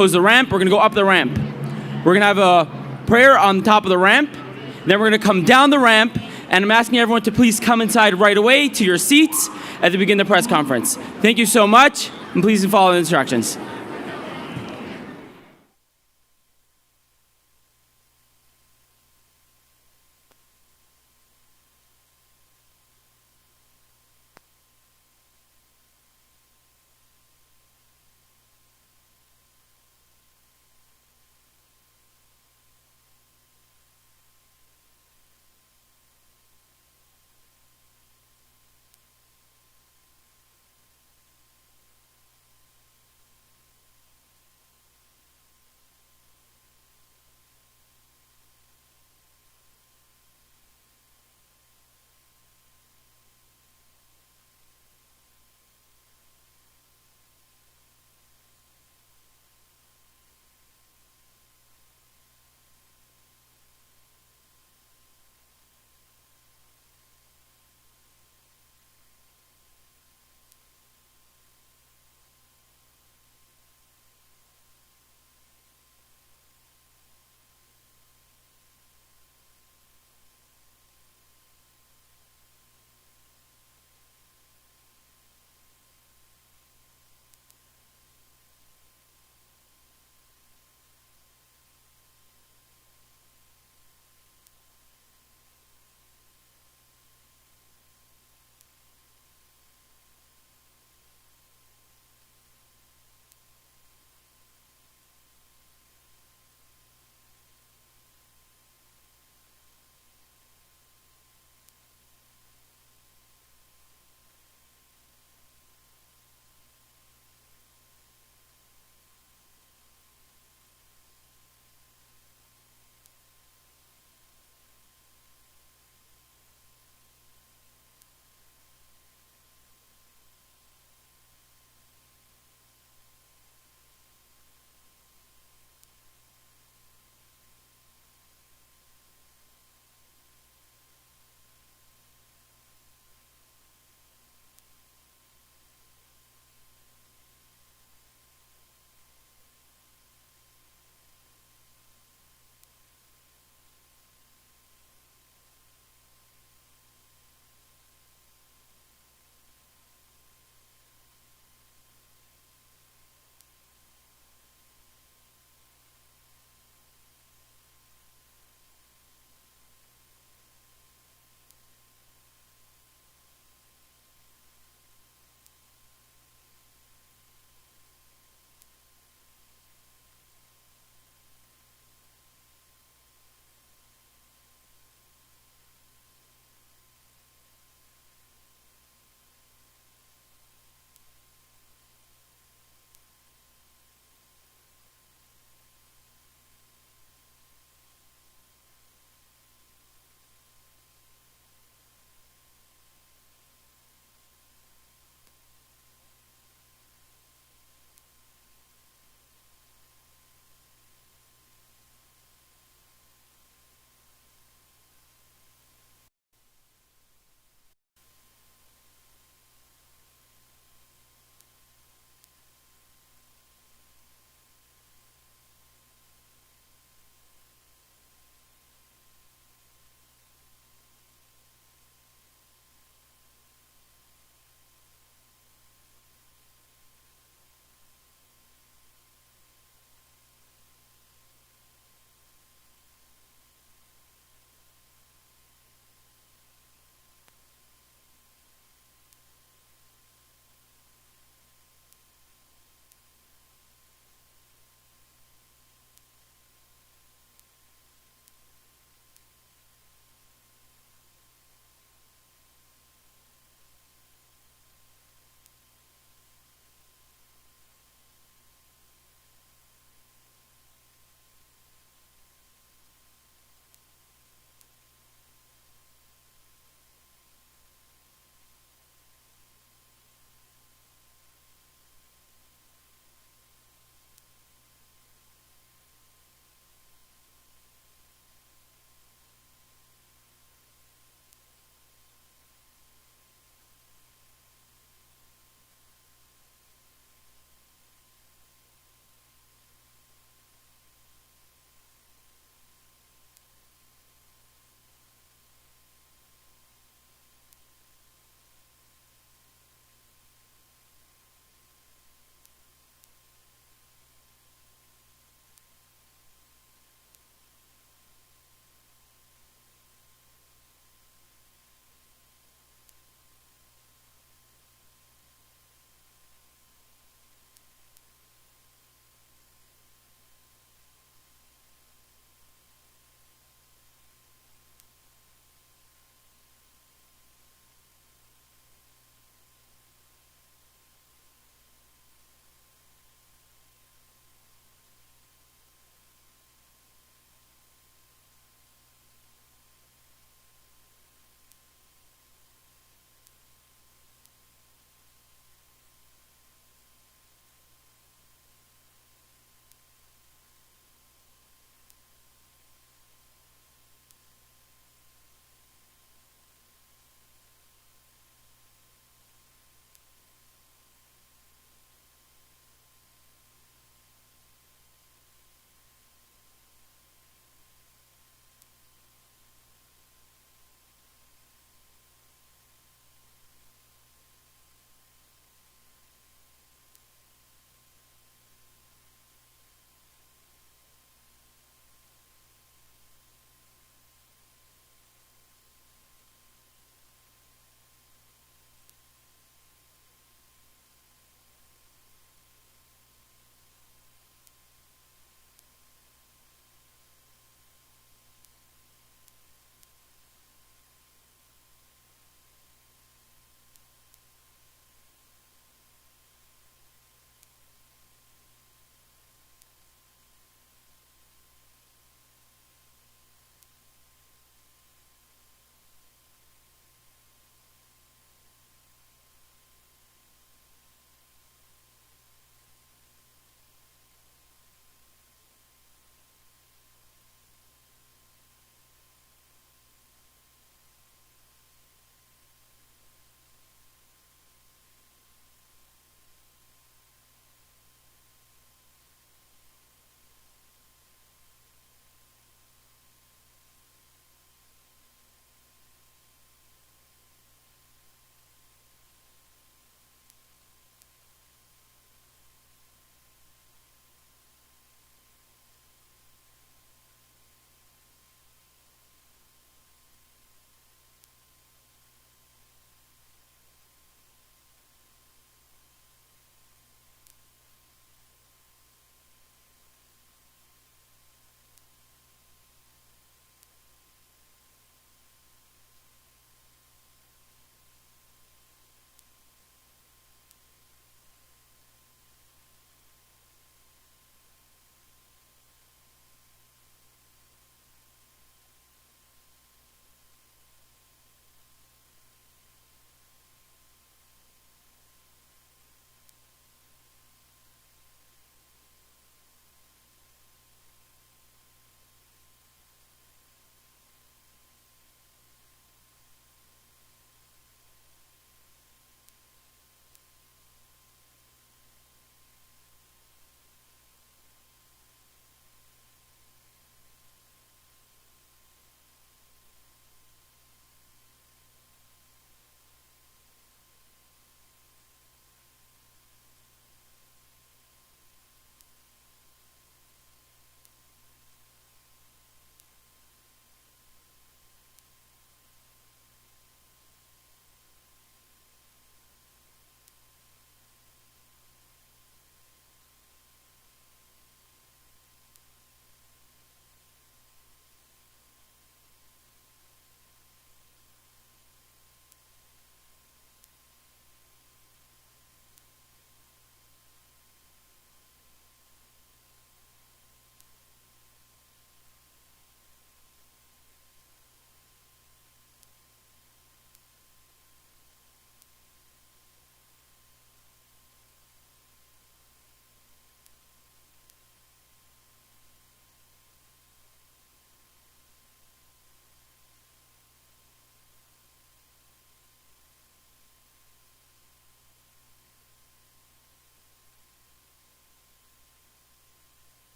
close the ramp. We're going to go up the ramp. We're going to have a prayer on the top of the ramp. Then we're going to come down the ramp, and I'm asking everyone to please come inside right away to your seats as we begin the press conference. Thank you so much, and please follow the instructions.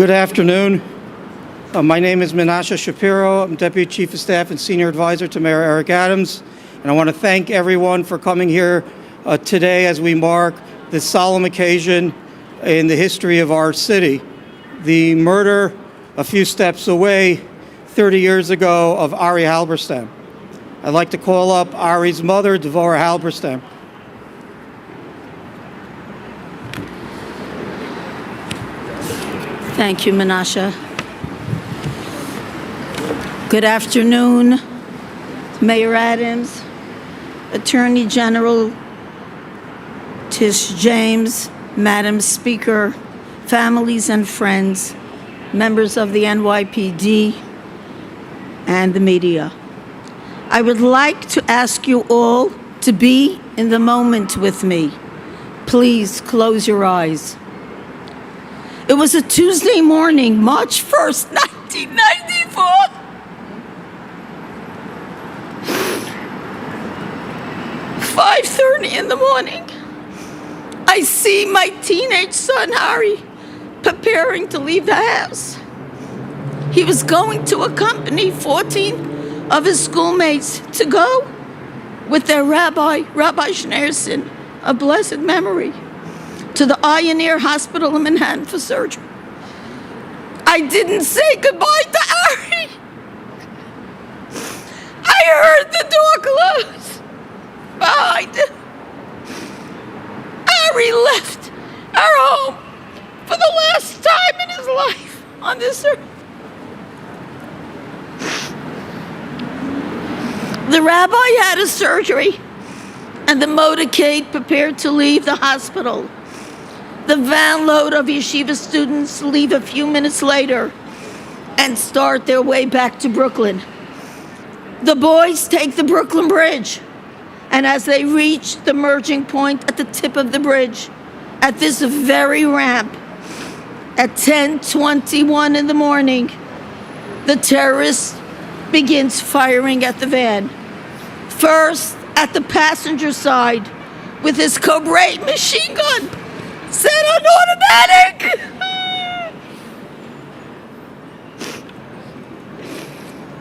Good afternoon. My name is Menashe Shapiro. I'm Deputy Chief of Staff and Senior Advisor to Mayor Eric Adams. And I want to thank everyone for coming here today as we mark this solemn occasion in the history of our city. The murder a few steps away 30 years ago of Ari Halberstam. I'd like to call up Ari's mother, Devorah Halberstam. Thank you, Menashe. Good afternoon, Mayor Adams, Attorney General Tish James, Madam Speaker, families and friends, members of the NYPD, and the media. I would like to ask you all to be in the moment with me. Please close your eyes. It was a Tuesday morning, March 1st, 1994. "5:30 in the morning. I see my teenage son, Ari, preparing to leave the house. He was going to accompany 14 of his schoolmates to go with their Rabbi Schneerson, of blessed memory, to the Ioneer Hospital in Manhattan for surgery. I didn't say goodbye to Ari. I heard the door close behind him. Ari left our home for the last time in his life on this earth. The rabbi had a surgery, and the motorcade prepared to leave the hospital. The van load of yeshiva students leave a few minutes later and start their way back to Brooklyn. The boys take the Brooklyn Bridge, and as they reach the merging point at the tip of the bridge, at this very ramp, at 10:21 in the morning, the terrorist begins firing at the van. First, at the passenger side with his Cobra machine gun, set on automatic.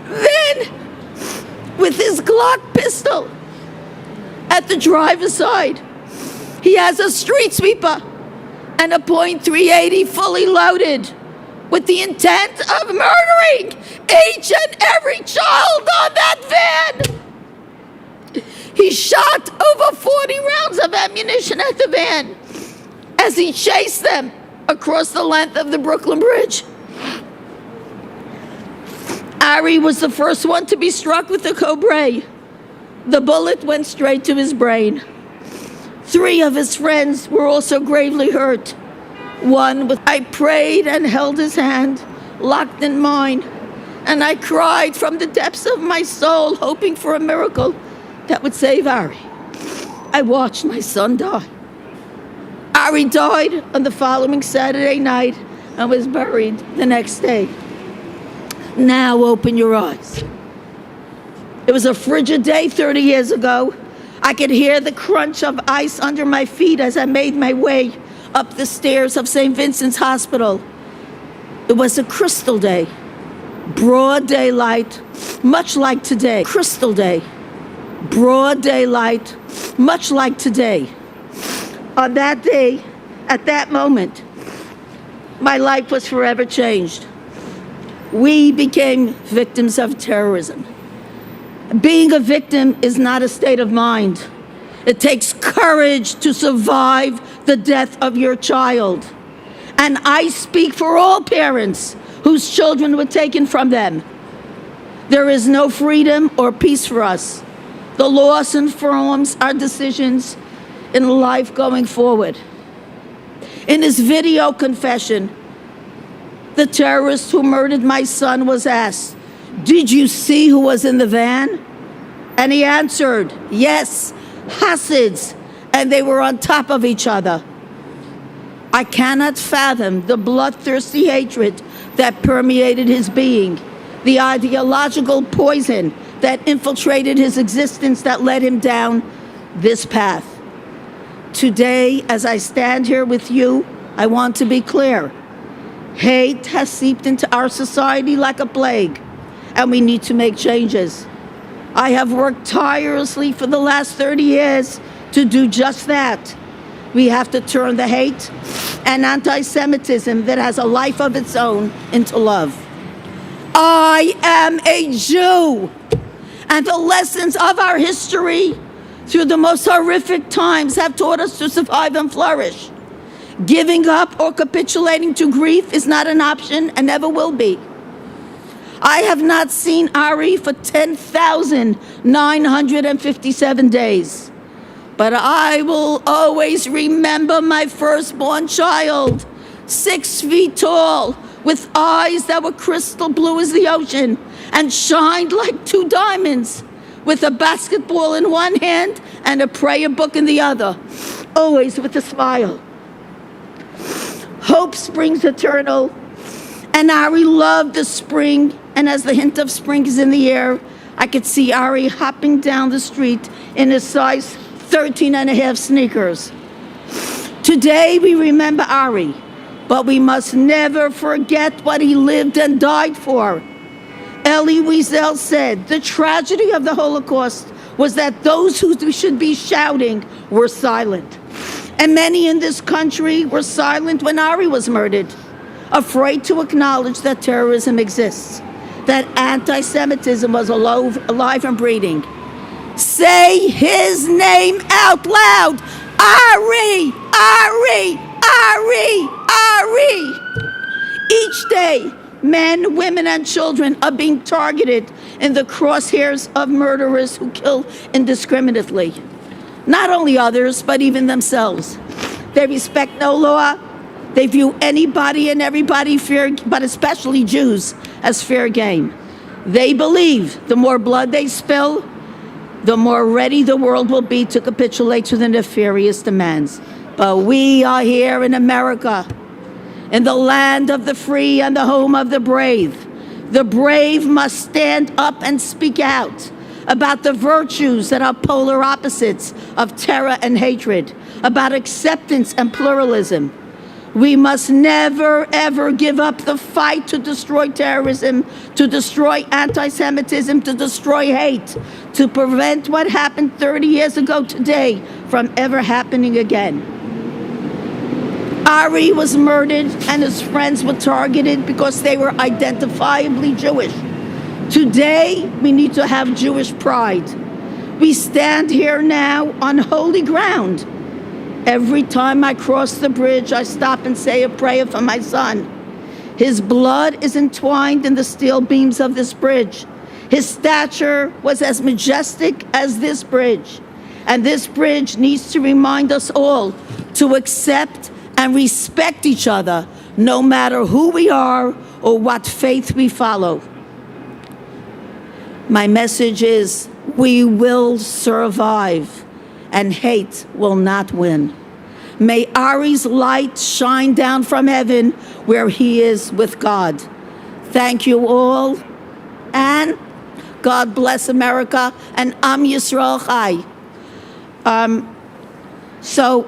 Then, with his Glock pistol at the driver's side, he has a street sweeper and a .380 fully loaded with the intent of murdering each and every child on that van. He shot over 40 rounds of ammunition at the van as he chased them across the length of the Brooklyn Bridge. Ari was the first one to be struck with the Cobra. The bullet went straight to his brain. 3 of his friends were also gravely hurt. I prayed and held his hand, locked in mine, and I cried from the depths of my soul, hoping for a miracle that would save Ari. I watched my son die. Ari died on the following Saturday night and was buried the next day. Now open your eyes. It was a frigid day 30 years ago. I could hear the crunch of ice under my feet as I made my way up the stairs of St. Vincent's Hospital. It was a crystal day. Broad daylight, much like today. Crystal day. Broad daylight, much like today. On that day, at that moment, my life was forever changed. We became victims of terrorism. Being a victim is not a state of mind. It takes courage to survive the death of your child. And I speak for all parents whose children were taken from them. There is no freedom or peace for us. The loss informs our decisions in life going forward. In his video confession, the terrorist who murdered my son was asked, "Did you see who was in the van?" And he answered, "Yes, Hasids, and they were on top of each other." I cannot fathom the bloodthirsty hatred that permeated his being, the ideological poison that infiltrated his existence that led him down this path. Today, as I stand here with you, I want to be clear. Hate has seeped into our society like a plague, and we need to make changes. I have worked tirelessly for the last 30 years to do just that. We have to turn the hate and anti-Semitism that has a life of its own into love. I am a Jew, and the lessons of our history through the most horrific times have taught us to survive and flourish. Giving up or capitulating to grief is not an option and never will be. I have not seen Ari for 10,957 days, but I will always remember my firstborn child, 6 feet tall, with eyes that were crystal blue as the ocean and shined like 2 diamonds, with a basketball in one hand and a prayer book in the other, always with a smile. Hope springs eternal, and Ari loved the spring, and as the hint of spring is in the air, I could see Ari hopping down the street in his size 13 and a half sneakers. Today we remember Ari, but we must never forget what he lived and died for. Elie Wiesel said, the tragedy of the Holocaust was that those who should be shouting were silent. And many in this country were silent when Ari was murdered, afraid to acknowledge that terrorism exists, that anti-Semitism was alive and breathing. Say his name out loud. Ari, Ari, Ari, Ari. Each day, men, women, and children are being targeted in the crosshairs of murderers who kill indiscriminately. Not only others, but even themselves. They respect no law. They view anybody and everybody fair, but especially Jews, as fair game. They believe the more blood they spill, the more ready the world will be to capitulate to the nefarious demands. But we are here in America, in the land of the free and the home of the brave. The brave must stand up and speak out about the virtues that are polar opposites of terror and hatred, about acceptance and pluralism. We must never, ever give up the fight to destroy terrorism, to destroy anti-Semitism, to destroy hate, to prevent what happened 30 years ago today from ever happening again. Ari was murdered and his friends were targeted because they were identifiably Jewish. Today, we need to have Jewish pride. We stand here now on holy ground. Every time I cross the bridge, I stop and say a prayer for my son. His blood is entwined in the steel beams of this bridge. His stature was as majestic as this bridge. And this bridge needs to remind us all to accept and respect each other, no matter who we are or what faith we follow. My message is, we will survive, and hate will not win. May Ari's light shine down from heaven where he is with God. Thank you all, and God bless America, and Am Yisrael Chai. So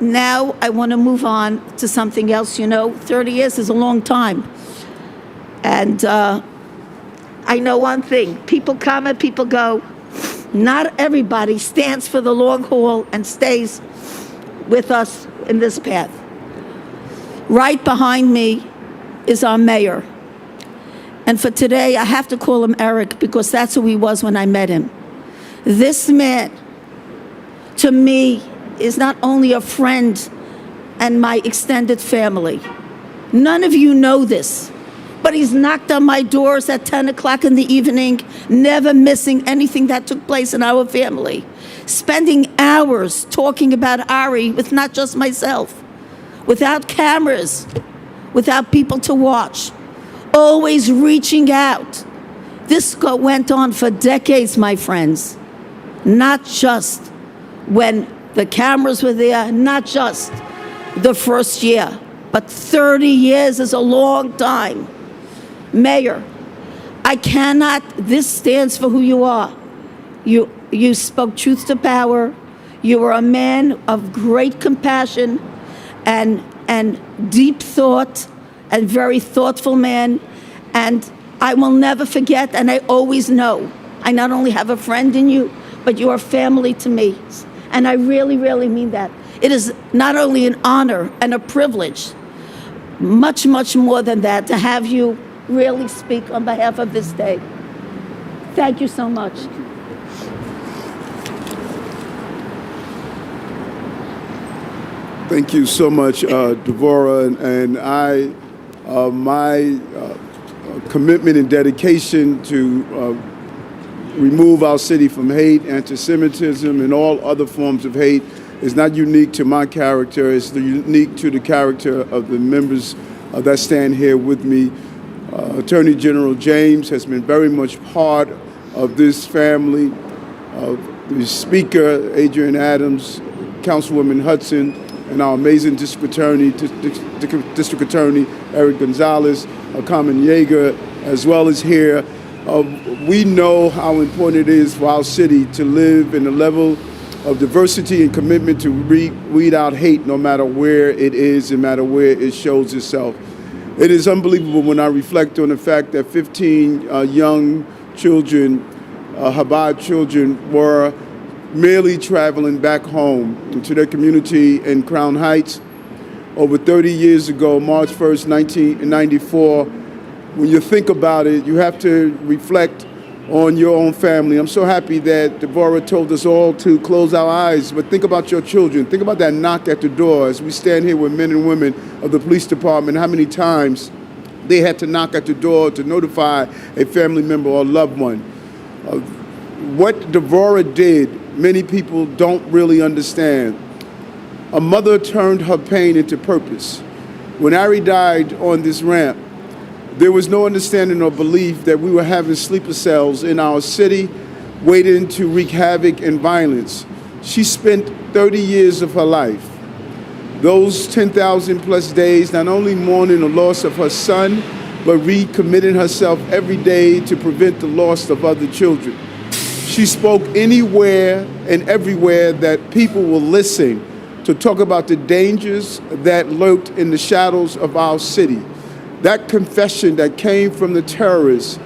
now I want to move on to something else. 30 years is a long time. And I know one thing, people come and people go. Not everybody stands for the long haul and stays with us in this path. Right behind me is our mayor. And for today, I have to call him Eric because that's who he was when I met him. This man, to me, is not only a friend and my extended family. None of you know this, but he's knocked on my doors at 10 o'clock in the evening, never missing anything that took place in our family, spending hours talking about Ari with not just myself, without cameras, without people to watch, always reaching out. This went on for decades, my friends, not just when the cameras were there, not just the first year, but 30 years is a long time. Mayor, this stands for who you are. You spoke truth to power. You were a man of great compassion and deep thought and very thoughtful man. And I will never forget, and I always know, I not only have a friend in you, but you are family to me. And I really, really mean that. It is not only an honor and a privilege, much, much more than that, to have you really speak on behalf of this day. Thank you so much. Thank you so much, Devorah, and my commitment and dedication to remove our city from hate, anti-Semitism, and all other forms of hate is not unique to my character. It's unique to the character of the members that stand here with me. Attorney General James has been very much part of this family. The Speaker, Adrian Adams, Councilwoman Hudson, and our amazing District Attorney, Eric Gonzalez, Carmen Yeager, as well as here. We know how important it is for our city to live in a level of diversity and commitment to weed out hate no matter where it is, no matter where it shows itself. It is unbelievable when I reflect on the fact that 15 young children, Chabad children, were merely traveling back home to their community in Crown Heights over 30 years ago, March 1st, 1994. When you think about it, you have to reflect on your own family. I'm so happy that Devorah told us all to close our eyes, but think about your children. Think about that knock at the door as we stand here with men and women of the police department, how many times they had to knock at the door to notify a family member or loved one. What Devorah did, many people don't really understand. A mother turned her pain into purpose. When Ari died on this ramp, there was no understanding or belief that we were having sleeper cells in our city, waiting to wreak havoc and violence. She spent 30 years of her life, those 10,000 plus days, not only mourning the loss of her son, but recommitting herself every day to prevent the loss of other children. She spoke anywhere and everywhere that people will listen to talk about the dangers that lurked in the shadows of our city. That confession that came from the terrorists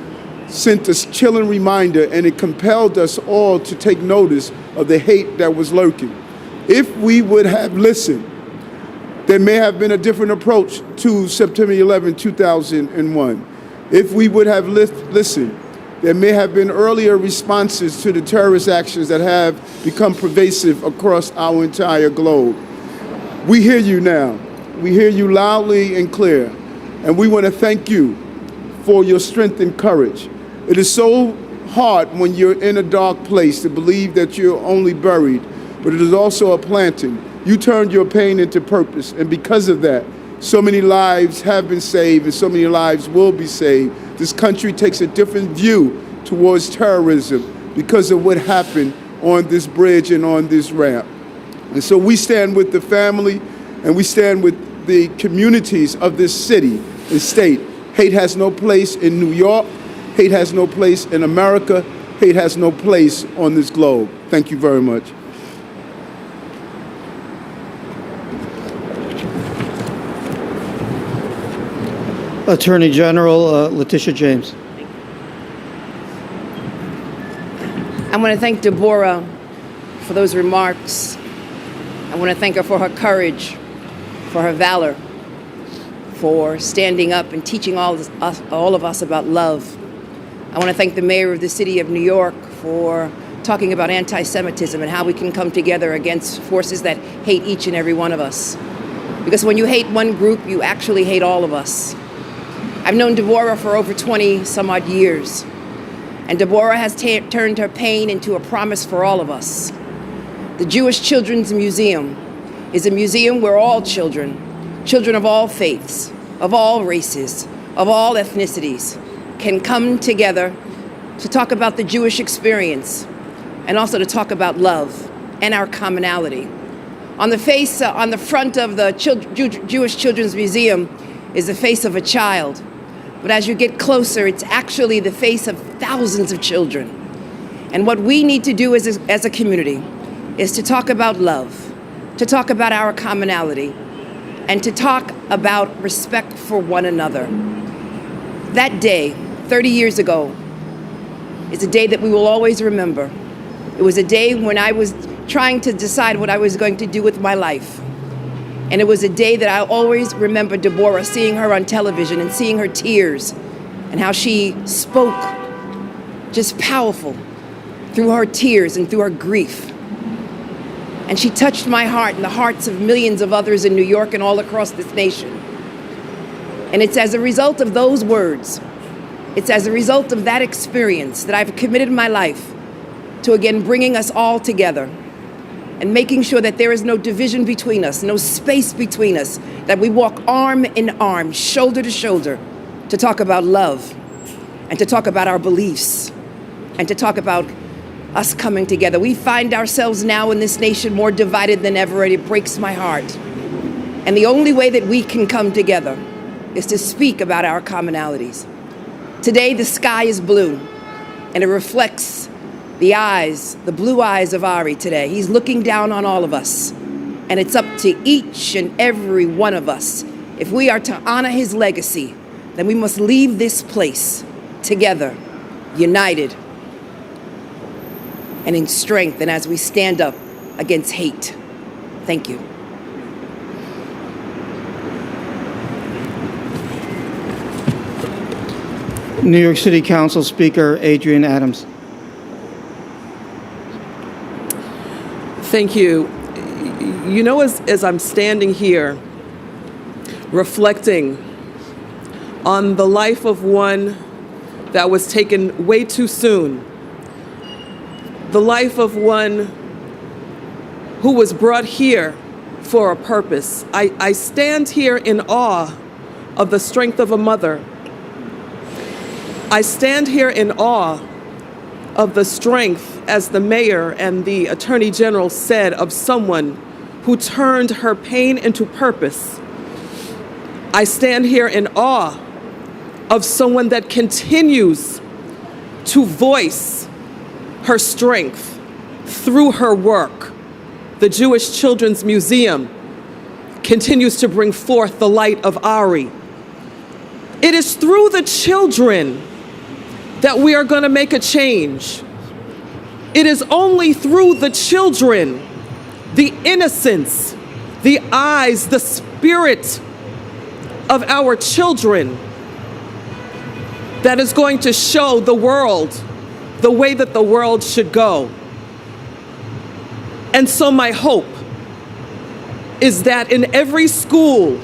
sent a chilling reminder, and it compelled us all to take notice of the hate that was lurking. If we would have listened, there may have been a different approach to September 11, 2001. If we would have listened, there may have been earlier responses to the terrorist actions that have become pervasive across our entire globe. We hear you now. We hear you loudly and clear. And we want to thank you for your strength and courage. It is so hard when you're in a dark place to believe that you're only buried, but it is also a planting. You turned your pain into purpose, and because of that, so many lives have been saved and so many lives will be saved. This country takes a different view towards terrorism because of what happened on this bridge and on this ramp. And so we stand with the family and we stand with the communities of this city and state. Hate has no place in New York. Hate has no place in America. Hate has no place on this globe. Thank you very much. Attorney General Letitia James. I want to thank Devorah for those remarks. I want to thank her for her courage, for her valor, for standing up and teaching all of us about love. I want to thank the mayor of the city of New York for talking about anti-Semitism and how we can come together against forces that hate each and every one of us. Because when you hate one group, you actually hate all of us. I've known Devorah for over 20 some odd years, and Devorah has turned her pain into a promise for all of us. The Jewish Children's Museum is a museum where all children of all faiths, of all races, of all ethnicities, can come together to talk about the Jewish experience and also to talk about love and our commonality. On the front of the Jewish Children's Museum is the face of a child. But as you get closer, it's actually the face of thousands of children. And what we need to do as a community is to talk about love, to talk about our commonality, and to talk about respect for one another. That day, 30 years ago, is a day that we will always remember. It was a day when I was trying to decide what I was going to do with my life. And it was a day that I always remember Deborah, seeing her on television and seeing her tears and how she spoke just powerful through her tears and through her grief. And she touched my heart and the hearts of millions of others in New York and all across this nation. And it's as a result of those words, it's as a result of that experience that I've committed my life to again bringing us all together and making sure that there is no division between us, no space between us, that we walk arm in arm, shoulder to shoulder, to talk about love and to talk about our beliefs and to talk about us coming together. We find ourselves now in this nation more divided than ever, and it breaks my heart. And the only way that we can come together is to speak about our commonalities. Today, the sky is blue, and it reflects the eyes, the blue eyes of Ari today. He's looking down on all of us, and it's up to each and every one of us. If we are to honor his legacy, then we must leave this place together, united, and in strength, and as we stand up against hate. Thank you. New York City Council Speaker Adrienne Adams. Thank you. You know, as I'm standing here reflecting on the life of one that was taken way too soon, the life of one who was brought here for a purpose, I stand here in awe of the strength of a mother. I stand here in awe of the strength, as the mayor and the attorney general said, of someone who turned her pain into purpose. I stand here in awe of someone that continues to voice her strength through her work. The Jewish Children's Museum continues to bring forth the light of Ari. It is through the children that we are going to make a change. It is only through the children, the innocence, the eyes, the spirit of our children that is going to show the world the way that the world should go. And so my hope is that in every school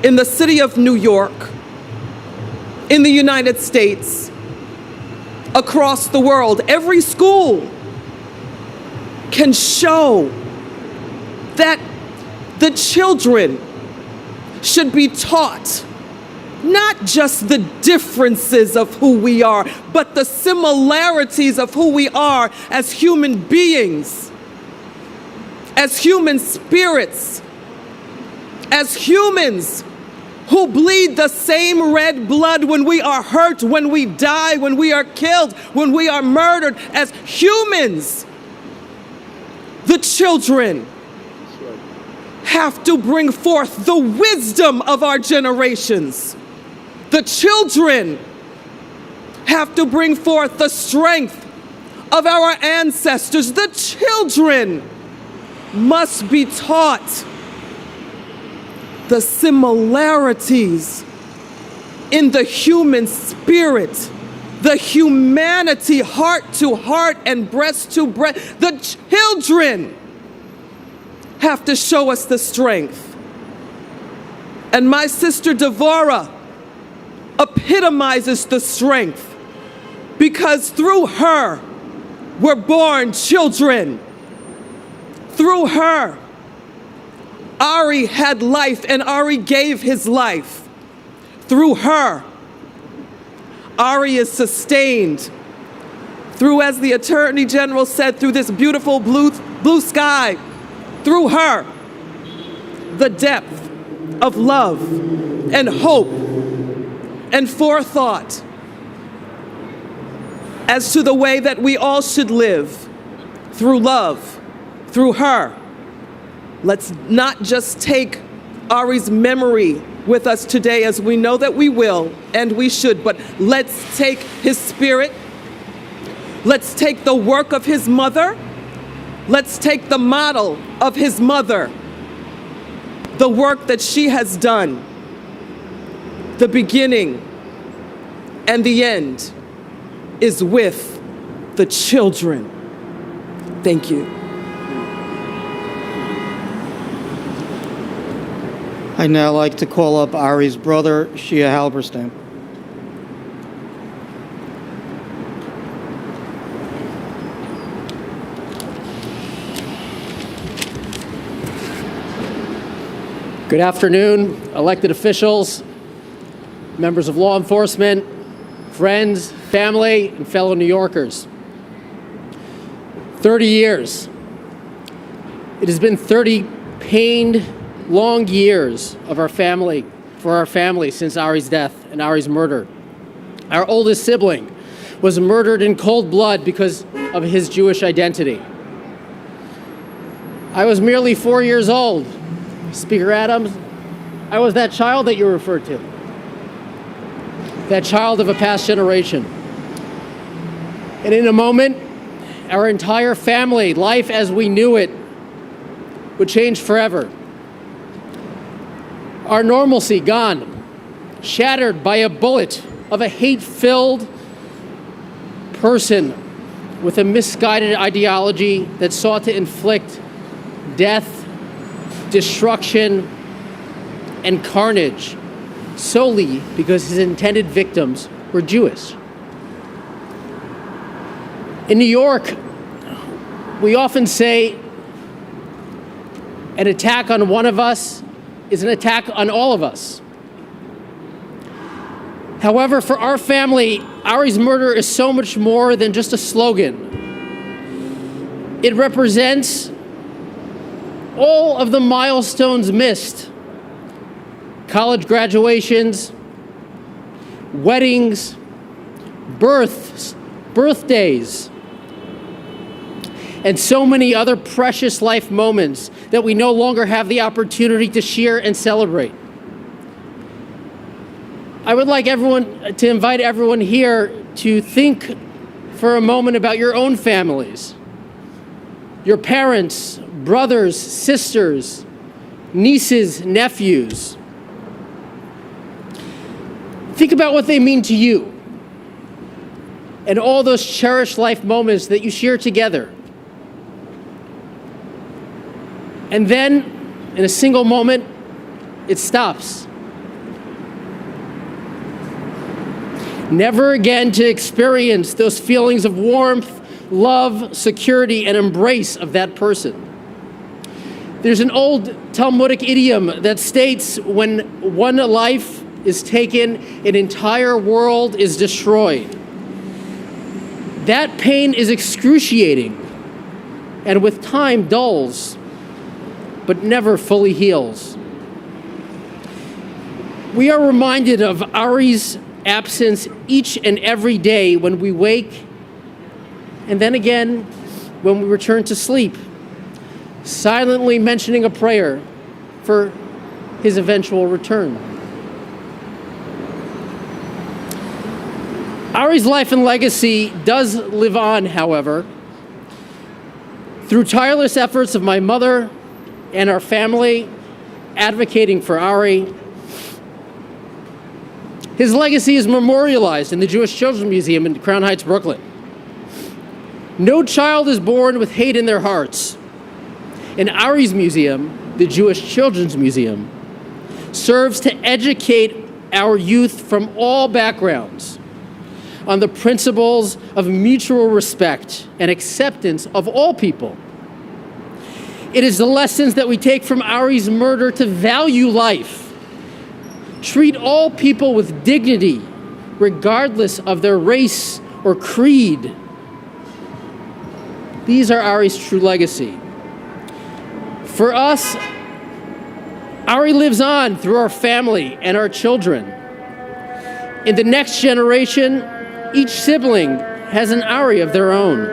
in the city of New York, in the United States, across the world, every school can show that the children should be taught not just the differences of who we are, but the similarities of who we are as human beings, as human spirits, as humans who bleed the same red blood when we are hurt, when we die, when we are killed, when we are murdered. As humans, the children have to bring forth the wisdom of our generations. The children have to bring forth the strength of our ancestors. The children must be taught the similarities in the human spirit, the humanity, heart to heart and breast to breast. The children have to show us the strength. And my sister Devorah epitomizes the strength, because through her were born children. Through her, Ari had life, and Ari gave his life. Through her, Ari is sustained. Through, as the Attorney General said, through this beautiful blue sky. Through her, the depth of love and hope and forethought as to the way that we all should live. Through love, through her. Let's not just take Ari's memory with us today, as we know that we will and we should. But let's take his spirit. Let's take the work of his mother. Let's take the model of his mother, the work that she has done. The beginning and the end is with the children. Thank you. I'd now like to call up Ari's brother, Shia Halberstam. Good afternoon, elected officials, members of law enforcement, friends, family, and fellow New Yorkers. 30 years. It has been 30 pained, long years of our family, for our family since Ari's death and Ari's murder. Our oldest sibling was murdered in cold blood because of his Jewish identity. I was merely 4 years old. Speaker Adams, I was that child that you referred to. That child of a past generation. And in a moment, our entire family, life as we knew it, would change forever. Our normalcy gone, shattered by a bullet of a hate-filled person with a misguided ideology that sought to inflict death, destruction, and carnage solely because his intended victims were Jewish. In New York, we often say an attack on one of us is an attack on all of us. However, for our family, Ari's murder is so much more than just a slogan. It represents all of the milestones missed. College graduations, weddings, births, birthdays, and so many other precious life moments that we no longer have the opportunity to share and celebrate. I would like to invite everyone here to think for a moment about your own families, your parents, brothers, sisters, nieces, nephews. Think about what they mean to you and all those cherished life moments that you share together. And then, in a single moment, it stops. Never again to experience those feelings of warmth, love, security, and embrace of that person. There's an old Talmudic idiom that states when one life is taken, an entire world is destroyed. That pain is excruciating and with time dulls, but never fully heals. We are reminded of Ari's absence each and every day when we wake, and then again when we return to sleep, silently mentioning a prayer for his eventual return. Ari's life and legacy does live on, however, through tireless efforts of my mother and our family advocating for Ari. His legacy is memorialized in the Jewish Children's Museum in Crown Heights, Brooklyn. No child is born with hate in their hearts. In Ari's museum, the Jewish Children's Museum, serves to educate our youth from all backgrounds on the principles of mutual respect and acceptance of all people. It is the lessons that we take from Ari's murder to value life, treat all people with dignity, regardless of their race or creed. These are Ari's true legacy. For us, Ari lives on through our family and our children. In the next generation, each sibling has an Ari of their own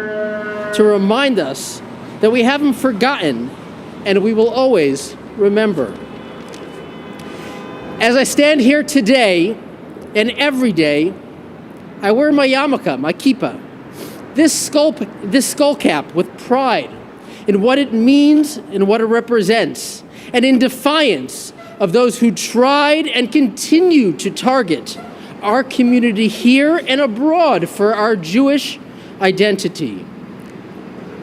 to remind us that we haven't forgotten and we will always remember. As I stand here today and every day, I wear my yarmulke, my kippah, this skull cap with pride in what it means and what it represents, and in defiance of those who tried and continue to target our community here and abroad for our Jewish identity.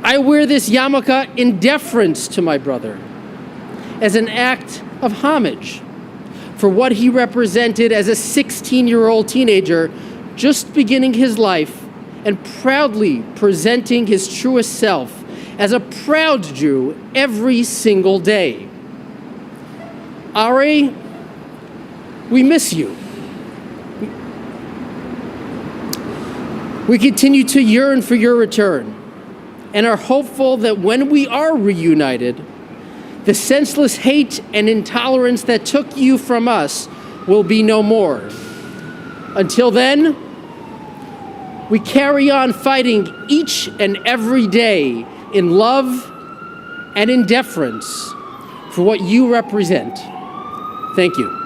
I wear this yarmulke in deference to my brother, as an act of homage for what he represented as a 16-year-old teenager just beginning his life and proudly presenting his truest self as a proud Jew every single day. Ari, we miss you. We continue to yearn for your return and are hopeful that when we are reunited, the senseless hate and intolerance that took you from us will be no more. Until then, we carry on fighting each and every day in love and in deference for what you represent. Thank you.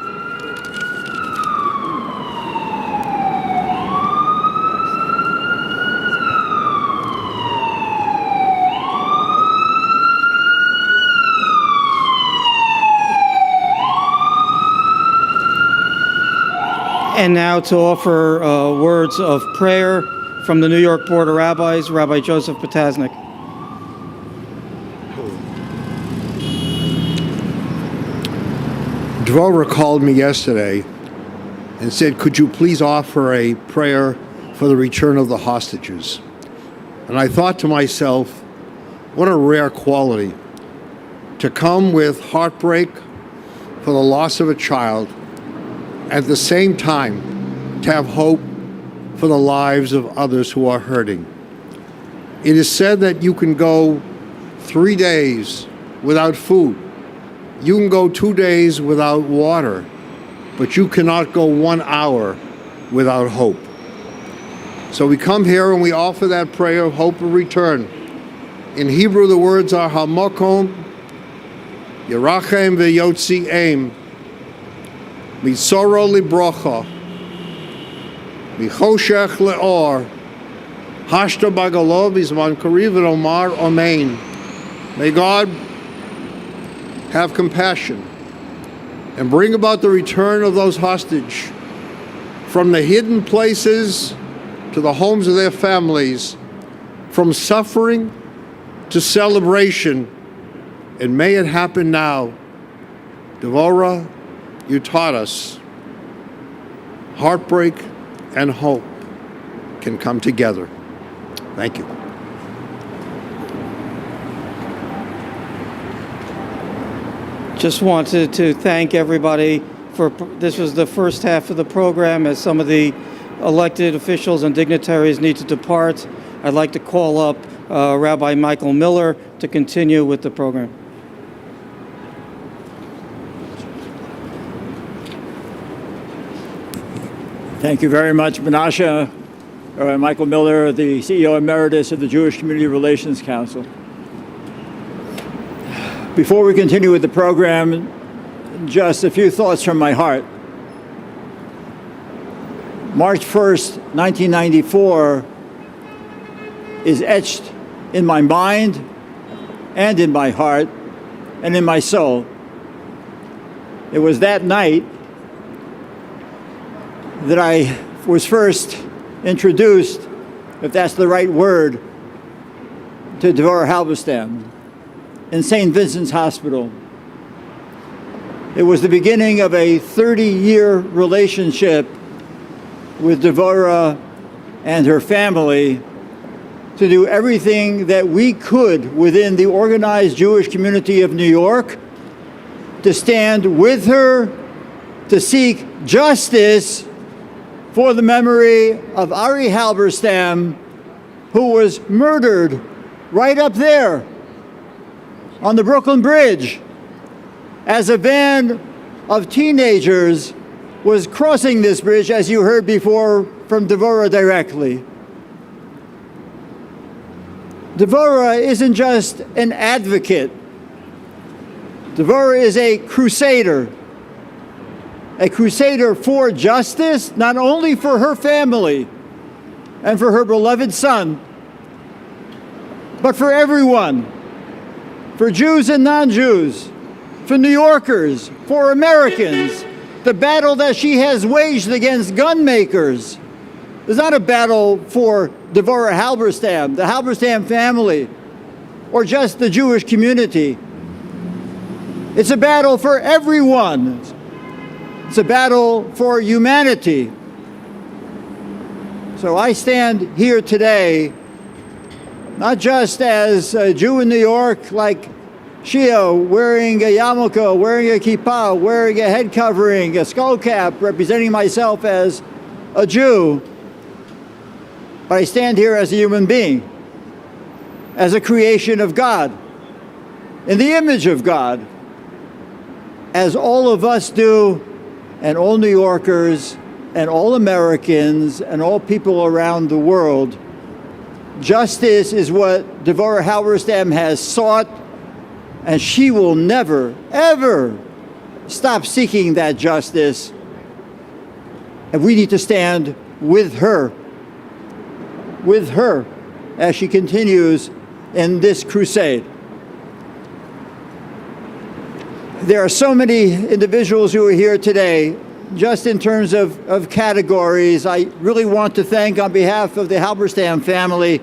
And now to offer words of prayer from the New York Board of Rabbis, Rabbi Joseph Potasnik. Dvorah called me yesterday and said, could you please offer a prayer for the return of the hostages? And I thought to myself, what a rare quality to come with heartbreak for the loss of a child, at the same time to have hope for the lives of others who are hurting. It is said that you can go 3 days without food. You can go 2 days without water, but you cannot go 1 hour without hope. So we come here and we offer that prayer of hope of return. In Hebrew, the words are Hamakom, Yerachem ve'yotzi'em, Mitzoro librocha, Michoshech le'or, Hashta bagalov izman kariv omar amen. May God have compassion and bring about the return of those hostage from the hidden places to the homes of their families, from suffering to celebration, and may it happen now. Dvorah, you taught us heartbreak and hope can come together. Thank you. Just wanted to thank everybody for, this was the first half of the program as some of the elected officials and dignitaries need to depart. I'd like to call up Rabbi Michael Miller to continue with the program. Thank you very much, Menashe. Michael Miller, the CEO Emeritus of the Jewish Community Relations Council. Before we continue with the program, just a few thoughts from my heart. March 1st, 1994 is etched in my mind and in my heart and in my soul. It was that night that I was first introduced, if that's the right word, to Dvorah Halberstam in St. Vincent's Hospital. It was the beginning of a 30-year relationship with Dvorah and her family to do everything that we could within the organized Jewish community of New York to stand with her, to seek justice for the memory of Ari Halberstam, who was murdered right up there on the Brooklyn Bridge as a van of teenagers was crossing this bridge, as you heard before from Dvorah directly. Dvorah isn't just an advocate. Dvorah is a crusader. a crusader for justice, not only for her family and for her beloved son, but for everyone, for Jews and non-Jews, for New Yorkers, for Americans. The battle that she has waged against gun makers is not a battle for Devorah Halberstam, the Halberstam family, or just the Jewish community. It's a battle for everyone. It's a battle for humanity. So I stand here today, not just as a Jew in New York like Shia, wearing a yarmulke, wearing a kippah, wearing a head covering, a skull cap, representing myself as a Jew, but I stand here as a human being, as a creation of God, in the image of God, as all of us do, and all New Yorkers, and all Americans, and all people around the world. Justice is what Devorah Halberstam has sought, and she will never, ever stop seeking that justice. And we need to stand with her as she continues in this crusade. There are so many individuals who are here today. Just in terms of categories, I really want to thank, on behalf of the Halberstam family,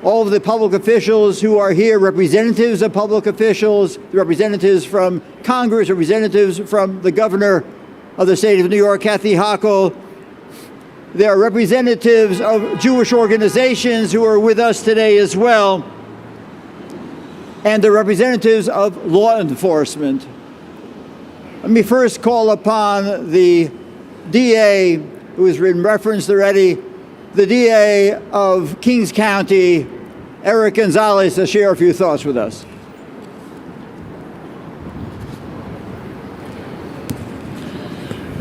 all of the public officials who are here, representatives of public officials, the representatives from Congress, representatives from the governor of the state of New York, Kathy Hochul. There are representatives of Jewish organizations who are with us today as well, and the representatives of law enforcement. Let me first call upon the DA, who has been referenced already, the DA of Kings County, Eric Gonzalez, to share a few thoughts with us.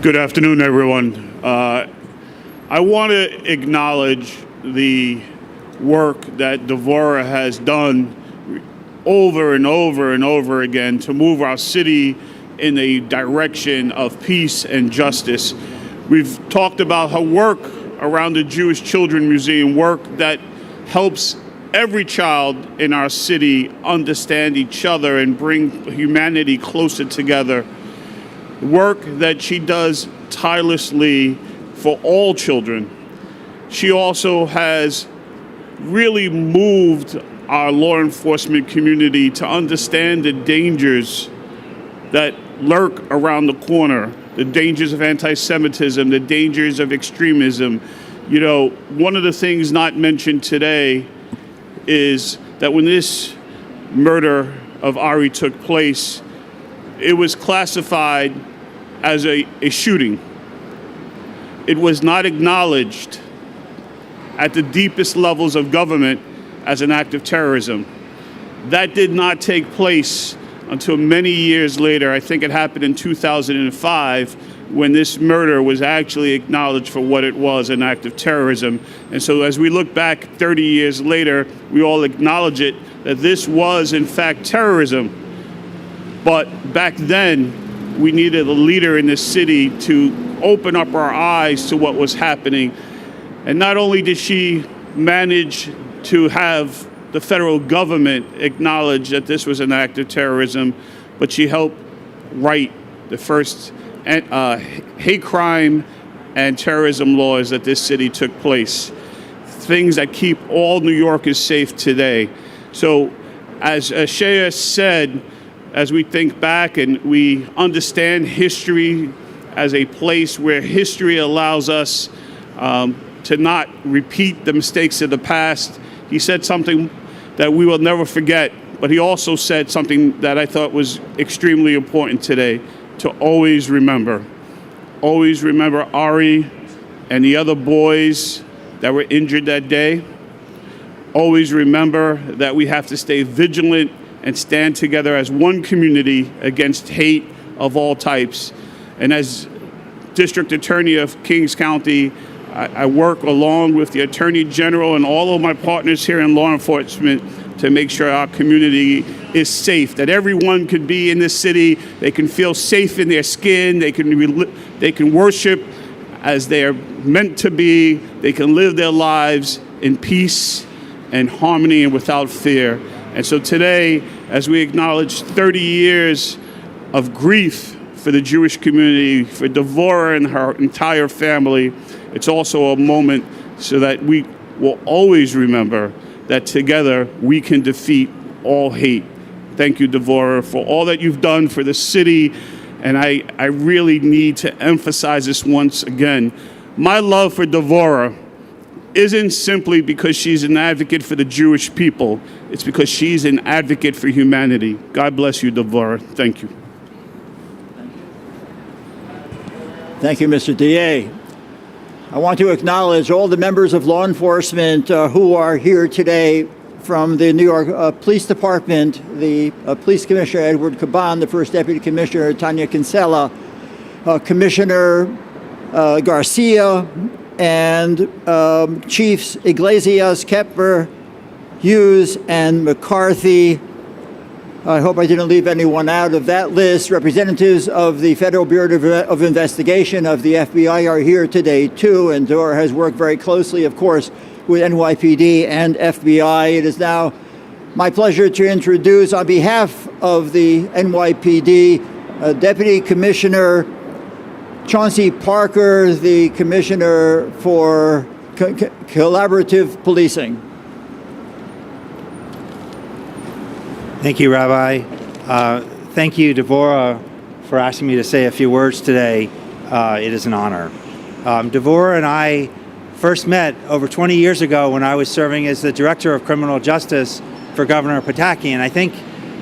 Good afternoon, everyone. I want to acknowledge the work that Devorah has done over and over and over again to move our city in a direction of peace and justice. We've talked about her work around the Jewish Children Museum, work that helps every child in our city understand each other and bring humanity closer together. Work that she does tirelessly for all children. She also has really moved our law enforcement community to understand the dangers that lurk around the corner, the dangers of anti-Semitism, the dangers of extremism. You know, one of the things not mentioned today is that when this murder of Ari took place, it was classified as a shooting. It was not acknowledged at the deepest levels of government as an act of terrorism. That did not take place until many years later. I think it happened in 2005 when this murder was actually acknowledged for what it was, an act of terrorism. And so as we look back 30 years later, we all acknowledge it, that this was in fact terrorism. But back then, we needed a leader in this city to open up our eyes to what was happening. And not only did she manage to have the federal government acknowledge that this was an act of terrorism, but she helped write the first hate crime and terrorism laws that this city took place. Things that keep all New Yorkers safe today. So as Shea said, as we think back and we understand history as a place where history allows us to not repeat the mistakes of the past, he said something that we will never forget, but he also said something that I thought was extremely important today, to always remember. Always remember Ari and the other boys that were injured that day. Always remember that we have to stay vigilant and stand together as one community against hate of all types. And as District Attorney of Kings County, I work along with the Attorney General and all of my partners here in law enforcement to make sure our community is safe, that everyone can be in this city, they can feel safe in their skin, they can worship as they are meant to be, they can live their lives in peace and harmony and without fear. And so today, as we acknowledge 30 years of grief for the Jewish community, for Devorah and her entire family, it's also a moment so that we will always remember that together we can defeat all hate. Thank you, Devorah, for all that you've done for the city. And I really need to emphasize this once again. My love for Devorah isn't simply because she's an advocate for the Jewish people. It's because she's an advocate for humanity. God bless you, Devorah. Thank you. Thank you, Mr. DA. I want to acknowledge all the members of law enforcement who are here today from the New York Police Department, the Police Commissioner Edward Caban, the First Deputy Commissioner Tanya Kinsella, Commissioner Garcia, and Chiefs Iglesias, Kepler, Hughes, and McCarthy. I hope I didn't leave anyone out of that list. Representatives of the Federal Bureau of Investigation of the FBI are here today, too, and Devorah has worked very closely, of course, with NYPD and FBI. It is now my pleasure to introduce, on behalf of the NYPD, Deputy Commissioner Chauncey Parker, the Commissioner for Collaborative Policing. Thank you, Rabbi. Thank you, Devorah, for asking me to say a few words today. It is an honor. Devorah and I first met over 20 years ago when I was serving as the Director of Criminal Justice for Governor Pataki, and I think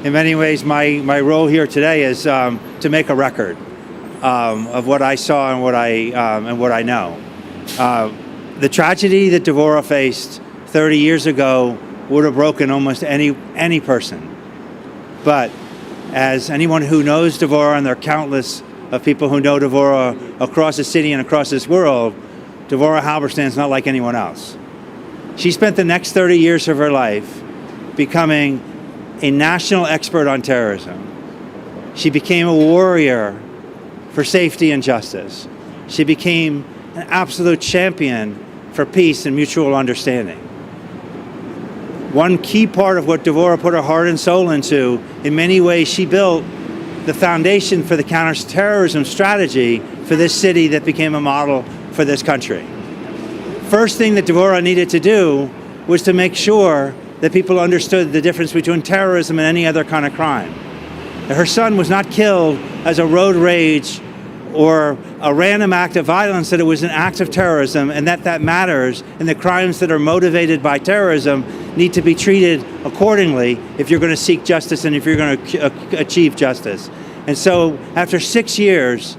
in many ways my role here today is to make a record of what I saw and what I know. The tragedy that Devorah faced 30 years ago would have broken almost any person. But as anyone who knows Devorah, and there are countless of people who know Devorah across the city and across this world, Devorah Halberstam's not like anyone else. She spent the next 30 years of her life becoming a national expert on terrorism. She became a warrior for safety and justice. She became an absolute champion for peace and mutual understanding. One key part of what Devorah put her heart and soul into, in many ways she built the foundation for the counterterrorism strategy for this city that became a model for this country. First thing that Devorah needed to do was to make sure that people understood the difference between terrorism and any other kind of crime. That her son was not killed as a road rage or a random act of violence, that it was an act of terrorism, and that matters, and the crimes that are motivated by terrorism need to be treated accordingly if you're going to seek justice and if you're going to achieve justice. And so after 6 years,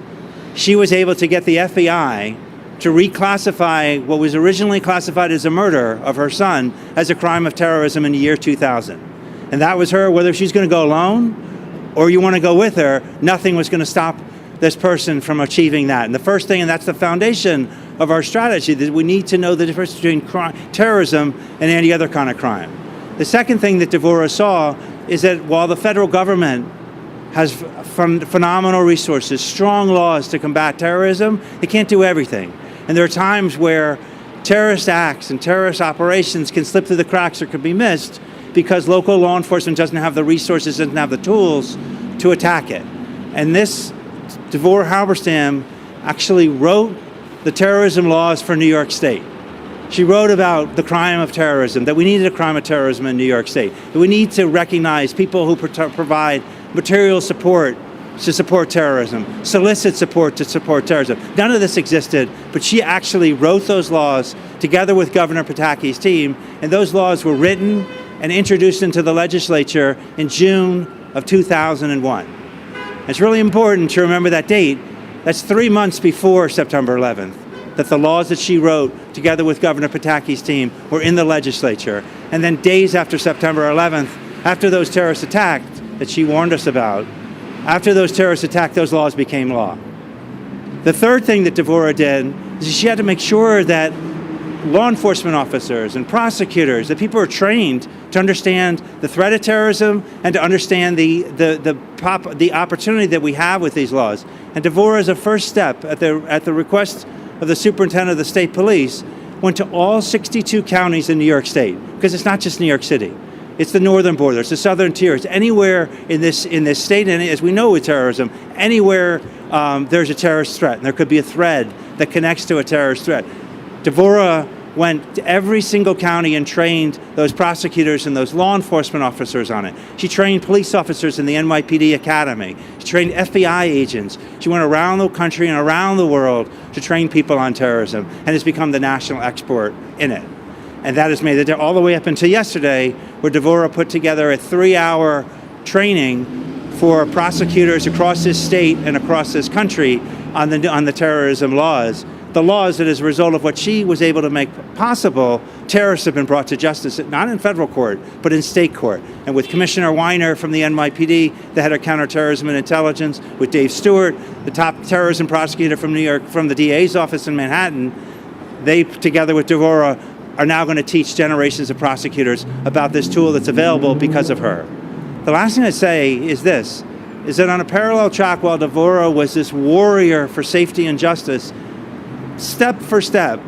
she was able to get the FBI to reclassify what was originally classified as a murder of her son as a crime of terrorism in the year 2000. And that was her, whether she's going to go alone or you want to go with her, nothing was going to stop this person from achieving that. And the first thing, and that's the foundation of our strategy, that we need to know the difference between terrorism and any other kind of crime. The second thing that Devorah saw is that while the federal government has phenomenal resources, strong laws to combat terrorism, it can't do everything. And there are times where terrorist acts and terrorist operations can slip through the cracks or could be missed because local law enforcement doesn't have the resources, doesn't have the tools to attack it. And this Devorah Halberstam actually wrote the terrorism laws for New York State. She wrote about the crime of terrorism, that we needed a crime of terrorism in New York State, that we need to recognize people who provide material support to support terrorism, solicit support to support terrorism. None of this existed, but she actually wrote those laws together with Governor Pataki's team, and those laws were written and introduced into the legislature in June of 2001. It's really important to remember that date. That's 3 months before September 11th, that the laws that she wrote together with Governor Pataki's team were in the legislature. And then days after September 11th, after those terrorists attacked that she warned us about, after those terrorists attacked, those laws became law. The third thing that Devorah did is she had to make sure that law enforcement officers and prosecutors, that people are trained to understand the threat of terrorism and to understand the opportunity that we have with these laws. And Devorah, as a first step, at the request of the superintendent of the state police, went to all 62 counties in New York State, because it's not just New York City. It's the northern border, it's the southern tier, it's anywhere in this state, and as we know with terrorism, anywhere there's a terrorist threat, and there could be a thread that connects to a terrorist threat. Devorah went to every single county and trained those prosecutors and those law enforcement officers on it. She trained police officers in the NYPD Academy. She trained FBI agents. She went around the country and around the world to train people on terrorism, and has become the national expert in it. And that has made it all the way up until yesterday, where Devorah put together a 3-hour training for prosecutors across this state and across this country on the terrorism laws. The laws that, as a result of what she was able to make possible, terrorists have been brought to justice, not in federal court, but in state court. And with Commissioner Weiner from the NYPD, the head of counterterrorism and intelligence, with Dave Stewart, the top terrorism prosecutor from New York, from the DA's office in Manhattan, they, together with Devorah, are now going to teach generations of prosecutors about this tool that's available because of her. The last thing I'd say is this, is that on a parallel track, while Devorah was this warrior for safety and justice, step for step,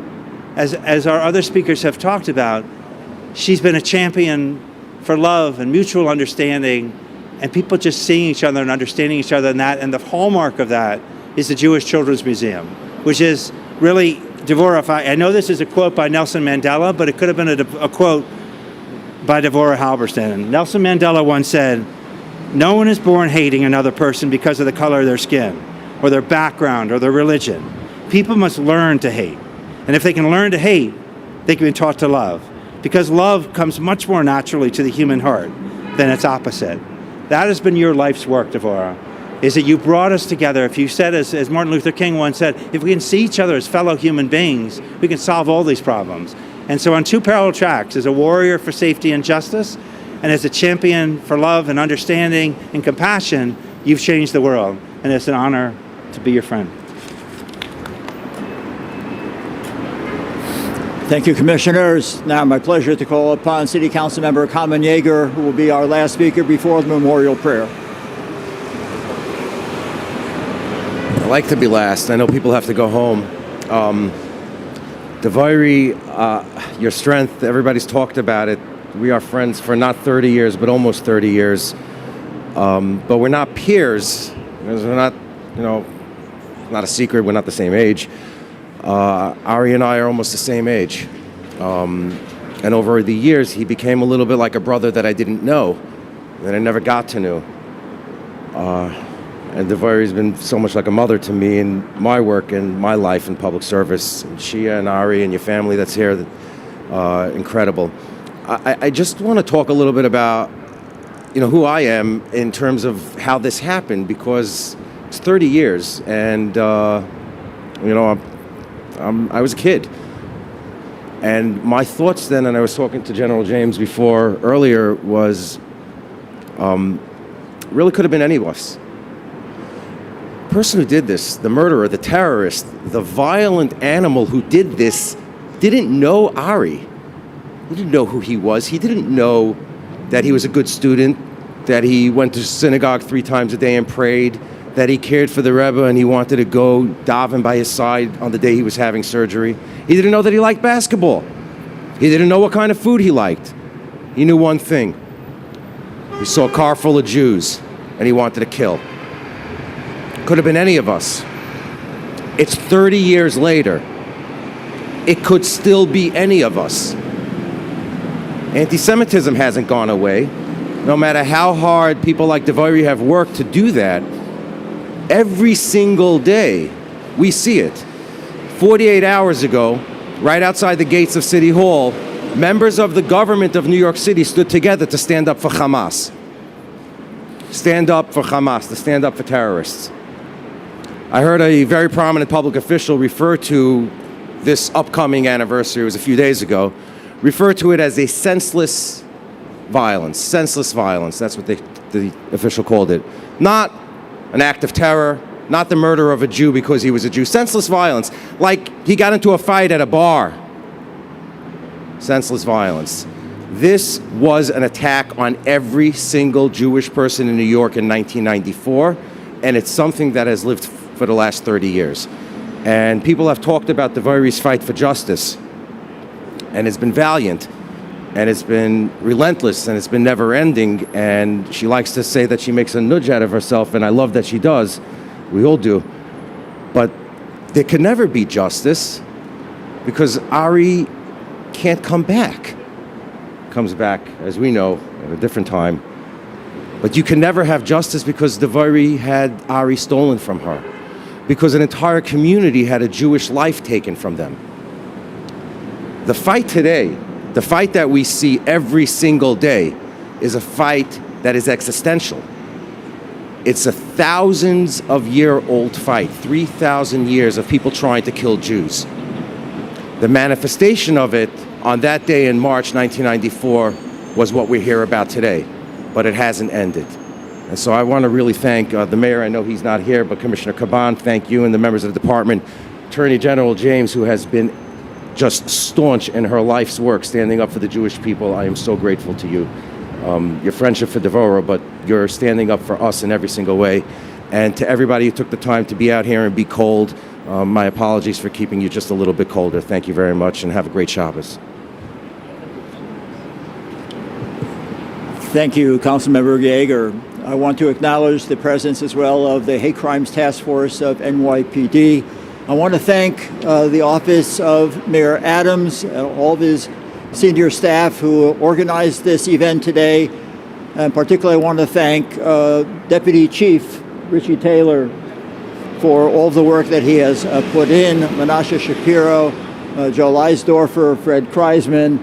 as our other speakers have talked about, she's been a champion for love and mutual understanding, and people just seeing each other and understanding each other, and the hallmark of that is the Jewish Children's Museum, which is really, Devorah, I know this is a quote by Nelson Mandela, but it could have been a quote by Devorah Halberstam. Nelson Mandela once said, "No one is born hating another person because of the color of their skin, or their background, or their religion. People must learn to hate. And if they can learn to hate, they can be taught to love. Because love comes much more naturally to the human heart than its opposite." That has been your life's work, Devorah, is that you brought us together. If you said, as Martin Luther King once said, if we can see each other as fellow human beings, we can solve all these problems. And so on two parallel tracks, as a warrior for safety and justice, and as a champion for love and understanding and compassion, you've changed the world. And it's an honor to be your friend. Thank you, Commissioners. Now, my pleasure to call upon City Council Member Carmen Yeager, who will be our last speaker before the memorial prayer. I like to be last. I know people have to go home. Devorah, your strength, everybody's talked about it. We are friends for not 30 years, but almost 30 years. But we're not peers, because we're not, not a secret, we're not the same age. Ari and I are almost the same age. And over the years, he became a little bit like a brother that I didn't know, that I never got to know. And Devorah has been so much like a mother to me in my work and my life in public service. And Shia and Ari and your family that's here, incredible. I just want to talk a little bit about, who I am in terms of how this happened, because it's 30 years, and I was a kid. And my thoughts then, and I was talking to General James earlier, was really could have been any of us. The person who did this, the murderer, the terrorist, the violent animal who did this, didn't know Ari. He didn't know who he was. He didn't know that he was a good student, that he went to synagogue 3 times a day and prayed, that he cared for the Rebbe and he wanted to go daven by his side on the day he was having surgery. He didn't know that he liked basketball. He didn't know what kind of food he liked. He knew one thing. He saw a car full of Jews and he wanted to kill. Could have been any of us. It's 30 years later. It could still be any of us. Anti-Semitism hasn't gone away. No matter how hard people like Devorah have worked to do that, every single day we see it. 48 hours ago, right outside the gates of City Hall, members of the government of New York City stood together to stand up for Hamas. Stand up for Hamas, to stand up for terrorists. I heard a very prominent public official refer to this upcoming anniversary, it was a few days ago, refer to it as a senseless violence. Senseless violence, that's what the official called it. Not an act of terror, not the murder of a Jew because he was a Jew. Senseless violence, like he got into a fight at a bar. Senseless violence. This was an attack on every single Jewish person in New York in 1994, and it's something that has lived for the last 30 years. And people have talked about Devori's fight for justice, and it's been valiant, and it's been relentless, and it's been never-ending, and she likes to say that she makes a nudge out of herself, and I love that she does. We all do. But there can never be justice because Ari can't come back. Comes back, as we know, at a different time. But you can never have justice because Devori had Ari stolen from her, because an entire community had a Jewish life taken from them. The fight today, the fight that we see every single day, is a fight that is existential. It's a thousands-of-year-old fight, 3,000 years of people trying to kill Jews. The manifestation of it on that day in March 1994 was what we hear about today, but it hasn't ended. And so I want to really thank the mayor. I know he's not here, but Commissioner Caban, thank you, and the members of the department. Attorney General James, who has been just staunch in her life's work, standing up for the Jewish people. I am so grateful to you. Your friendship for Devora, but you're standing up for us in every single way. And to everybody who took the time to be out here and be cold, my apologies for keeping you just a little bit colder. Thank you very much, and have a great Shabbos. Thank you, Councilmember Yeager. I want to acknowledge the presence as well of the Hate Crimes Task Force of NYPD. I want to thank the office of Mayor Adams and all of his senior staff who organized this event today. And particularly I want to thank Deputy Chief Richie Taylor for all of the work that he has put in, Menashe Shapiro, Joe Leisdorfer, Fred Kreisman,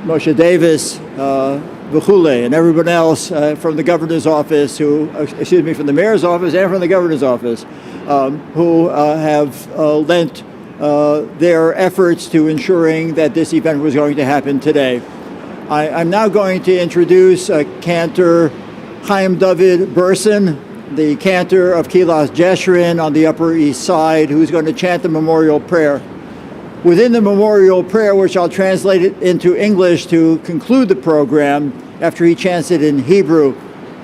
Moshe Davis, V'chule, and everyone else from the governor's office from the mayor's office and from the governor's office who have lent their efforts to ensuring that this event was going to happen today. I'm now going to introduce Cantor Chaim David Burson, the cantor of Kilas Jeshurun on the Upper East Side, who's going to chant the memorial prayer. Within the memorial prayer, which I'll translate it into English to conclude the program after he chants it in Hebrew,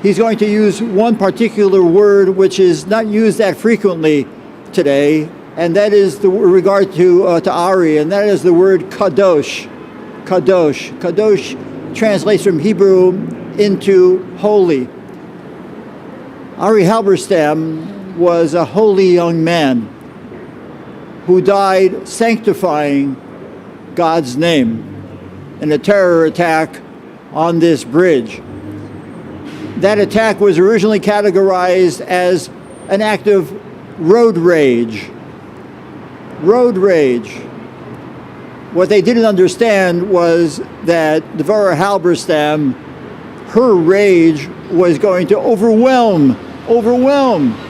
he's going to use one particular word which is not used that frequently today, and that is the regard to Ari, and that is the word kadosh. Kadosh. Kadosh translates from Hebrew into holy. Ari Halberstam was a holy young man who died sanctifying God's name in a terror attack on this bridge. That attack was originally categorized as an act of road rage. Road rage. What they didn't understand was that Devora Halberstam, her rage was going to overwhelm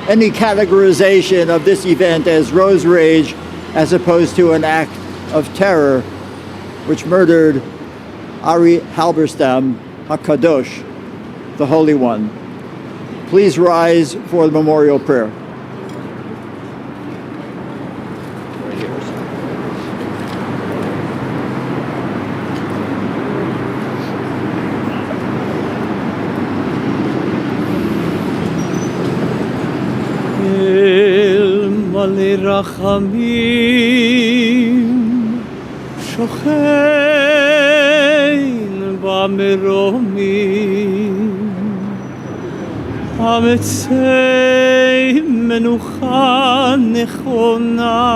any categorization of this event as road rage, as opposed to an act of terror which murdered Ari Halberstam HaKadosh, the Holy One. Please rise for the memorial prayer. מלא רחמים שוכן במרומים אמצי מנוחה נכונה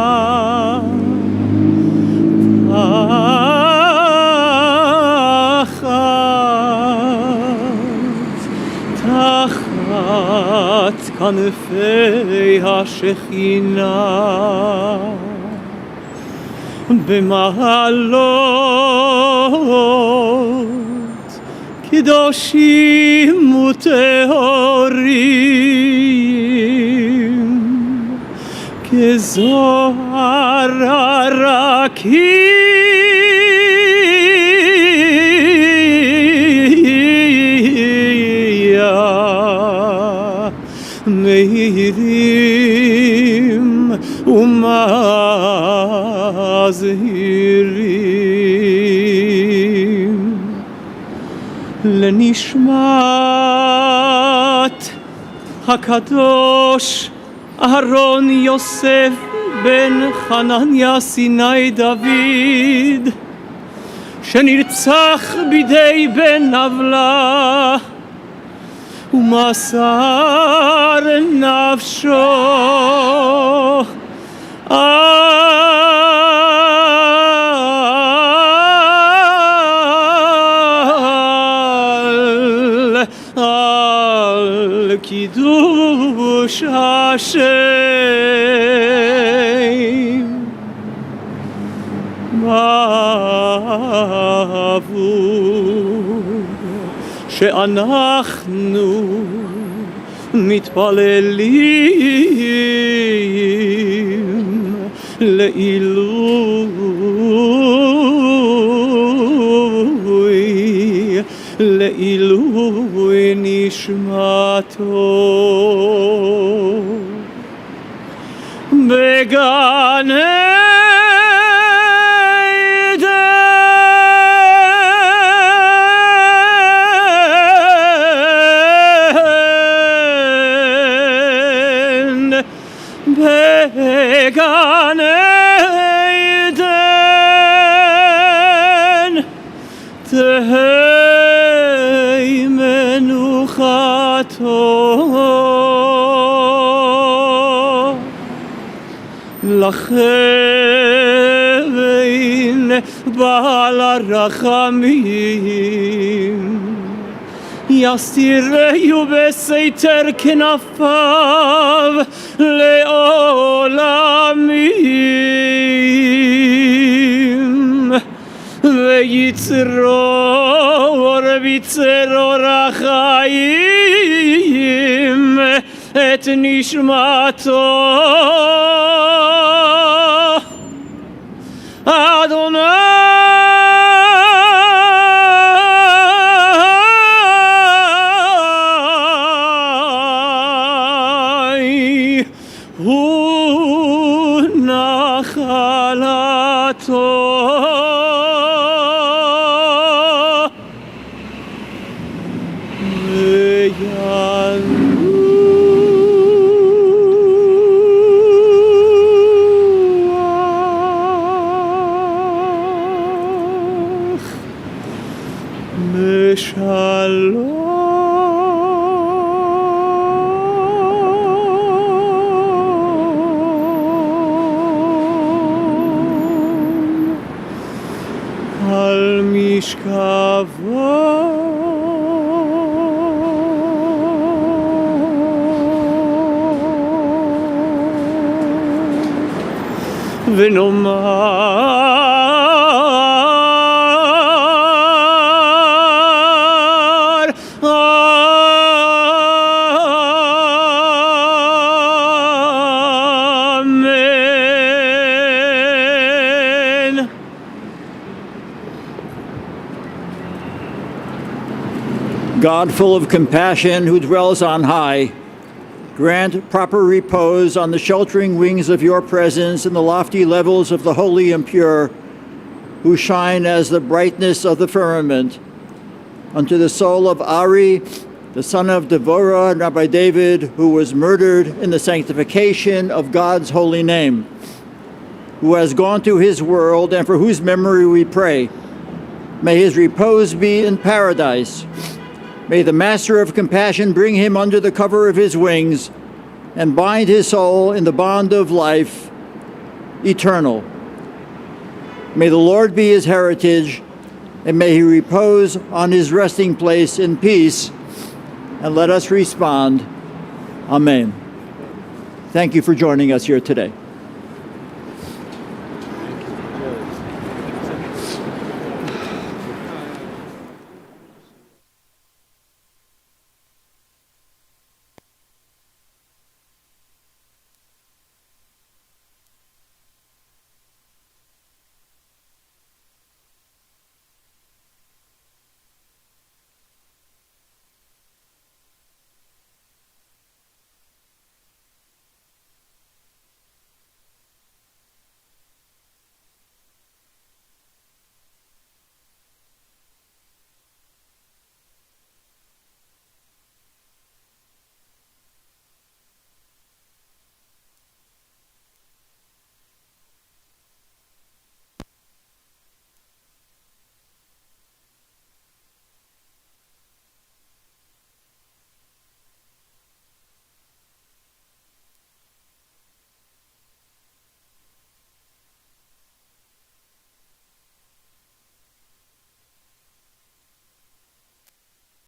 תחת כנפי השכינה במעלות קדושים וטהורים כזוהר הרקיע מהירים ומזהירים לנשמת הקדוש אהרון יוסף בן חנניה סיני דוד, שנרצח בידי בן עוולה ומסר נפשו על קידוש השם. בעבור שאנחנו מתפללים לעילוי נשמתו בגן בגן עדן תהי מנוחתו, לכן בעל הרחמים יסתירהו בסתר כנפיו לעולמים, ויצרור בצרור החיים את נשמתו. אדוני הוא נחלתו. על משכבו ונאמר אמן. God, full of compassion, who dwells on high, grant proper repose on the sheltering wings of your presence in the lofty levels of the holy and pure, who shine as the brightness of the firmament, unto the soul of Ari, the son of Devorah and Rabbi David, who was murdered in the sanctification of God's holy name, who has gone to his world and for whose memory we pray. May his repose be in paradise. May the Master of Compassion bring him under the cover of his wings and bind his soul in the bond of life eternal. May the Lord be his heritage, and may he repose on his resting place in peace. And let us respond, Amen. Thank you for joining us here today.